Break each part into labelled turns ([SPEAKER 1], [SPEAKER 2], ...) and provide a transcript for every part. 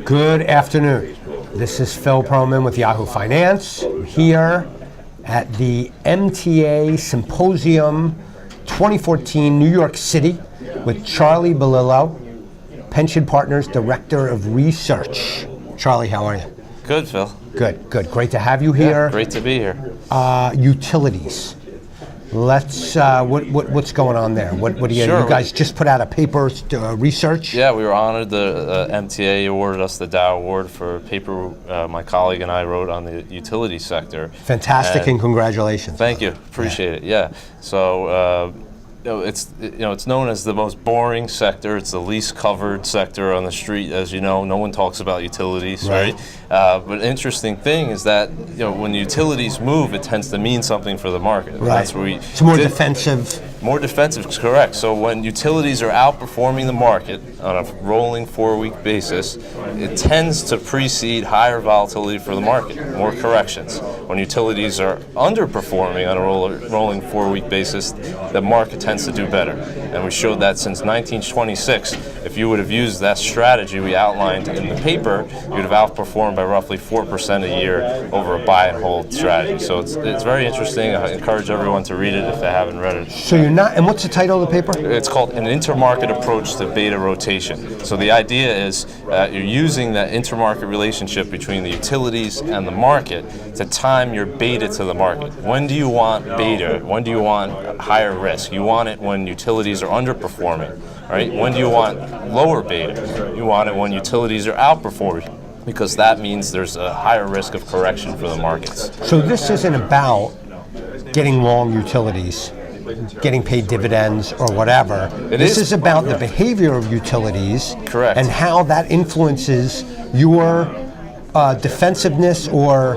[SPEAKER 1] Good afternoon. This is Phil Perlman with Yahoo Finance here at the MTA Symposium 2014, New York City, with Charlie Bilello, Pension Partners Director of Research. Charlie, how are you?
[SPEAKER 2] Good, Phil.
[SPEAKER 1] Good. Great to have you here.
[SPEAKER 2] Yeah, great to be here.
[SPEAKER 1] Utilities. Let's. What's going on there? What do you?
[SPEAKER 2] Sure.
[SPEAKER 1] You guys just put out a paper research.
[SPEAKER 2] Yeah, we were honored. The MTA awarded us the Dow Award for a paper my colleague and I wrote on the utility sector.
[SPEAKER 1] Fantastic, and congratulations.
[SPEAKER 2] Thank you. Appreciate it. Yeah. So. It's known as the most boring sector. It's the least covered sector on the street, as you know. No one talks about utilities, right? But interesting thing is that when utilities move, it tends to mean something for the market.
[SPEAKER 1] Right.
[SPEAKER 2] That's where
[SPEAKER 1] it's more defensive.
[SPEAKER 2] More defensive, correct. So when utilities are outperforming the market on a rolling 4-week basis, it tends to precede higher volatility for the market, more corrections. When utilities are underperforming on a rolling 4-week basis, the market tends to do better. And we showed that since 1926. If you would have used that strategy we outlined in the paper, you would have outperformed by roughly 4% a year over a buy and hold strategy. So it's very interesting. I encourage everyone to read it if they haven't read it.
[SPEAKER 1] So you're not, and what's the title of the paper?
[SPEAKER 2] It's called An Intermarket Approach to Beta Rotation. So the idea is you're using that intermarket relationship between the utilities and the market to time your beta to the market. When do you want beta? When do you want higher risk? You want it when utilities are underperforming, right? When do you want lower beta? You want it when utilities are outperforming, because that means there's a higher risk of correction for the markets.
[SPEAKER 1] So this isn't about getting long utilities, getting paid dividends or whatever. This is about the behavior of utilities.
[SPEAKER 2] Correct.
[SPEAKER 1] And how that influences your defensiveness or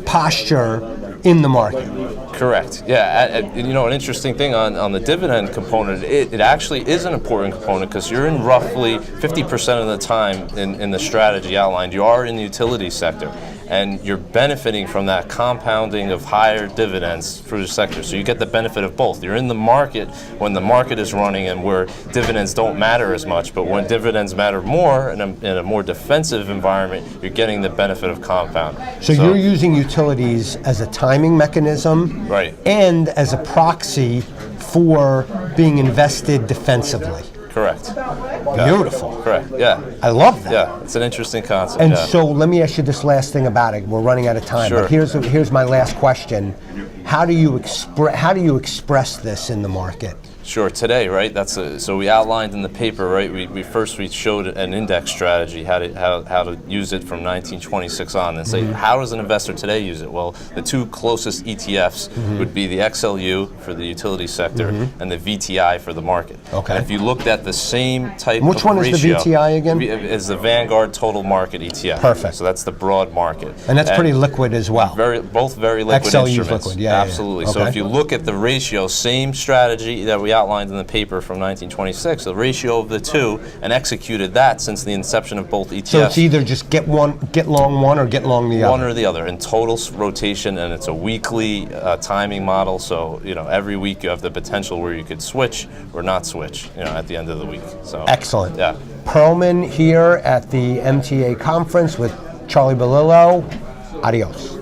[SPEAKER 1] posture in the market.
[SPEAKER 2] Correct. Yeah. An interesting thing on the dividend component, it actually is an important component because you're in roughly 50% of the time in the strategy outlined, you are in the utility sector. And you're benefiting from that compounding of higher dividends through the sector. So you get the benefit of both. You're in the market when the market is running and where dividends don't matter as much. But when dividends matter more in a more defensive environment, you're getting the benefit of compound.
[SPEAKER 1] So you're using utilities as a timing mechanism,
[SPEAKER 2] right,
[SPEAKER 1] and as a proxy for being invested defensively.
[SPEAKER 2] Correct.
[SPEAKER 1] Beautiful.
[SPEAKER 2] Correct. Yeah.
[SPEAKER 1] I love that.
[SPEAKER 2] Yeah, it's an interesting concept.
[SPEAKER 1] And so let me ask you this last thing about it. We're running out of time.
[SPEAKER 2] Sure.
[SPEAKER 1] But here's my last question. How do you express this in the market?
[SPEAKER 2] Sure. Today, right? So we outlined in the paper, right? We showed an index strategy, how to use it from 1926 on, and say how does an investor today use it? Well, the two closest ETFs would be the XLU for the utility sector and the VTI for the market.
[SPEAKER 1] Okay.
[SPEAKER 2] And if you looked at the same type
[SPEAKER 1] Which
[SPEAKER 2] of
[SPEAKER 1] one
[SPEAKER 2] ratio,
[SPEAKER 1] is the VTI again?
[SPEAKER 2] Is the Vanguard Total Market ETF.
[SPEAKER 1] Perfect.
[SPEAKER 2] So that's the broad market.
[SPEAKER 1] And that's pretty liquid as well.
[SPEAKER 2] Both very liquid
[SPEAKER 1] XLU is
[SPEAKER 2] instruments.
[SPEAKER 1] liquid. Yeah.
[SPEAKER 2] Absolutely.
[SPEAKER 1] Yeah.
[SPEAKER 2] So
[SPEAKER 1] Okay.
[SPEAKER 2] if you look at the ratio, same strategy that we outlined in the paper from 1926, the ratio of the two, and executed that since the inception of both ETFs.
[SPEAKER 1] So it's either just get long one or get long the other.
[SPEAKER 2] One or the other in total rotation, and it's a weekly timing model. So every week you have the potential where you could switch or not switch. At the end of the week. So
[SPEAKER 1] excellent.
[SPEAKER 2] Yeah.
[SPEAKER 1] Perlman here at the MTA conference with Charlie Bilello. Adios.